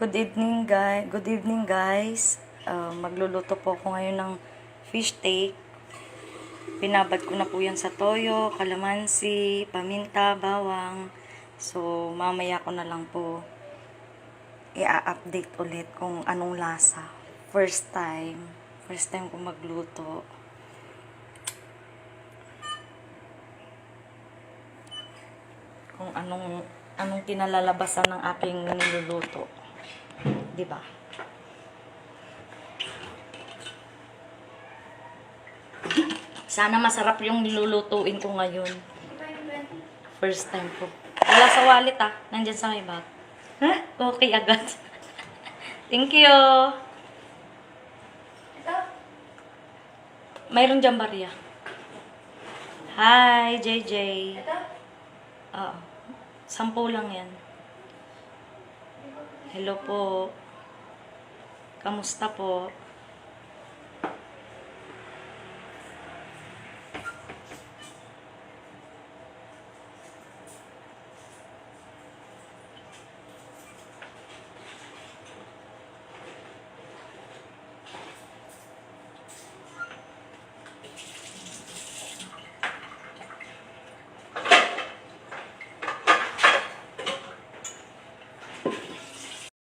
Good evening guys. Magluluto po ako ngayon ng fish steak. Pinabad ko na po yan sa toyo, kalamansi, paminta, bawang. So mamaya ko na lang po i-update ulit kung anong lasa. First time ko magluto. Kung anong kinalalabasan ng aking niluluto. 'Di ba? Sana masarap yung nilulutuin ko ngayon. First time ko. Wala sa wallet Nandyan sa may bag. Ha? Okay agad. Thank you. Mayroon dyan barya. Hi, JJ. Oo. 10 lang yan. Hello po. Kamusta po?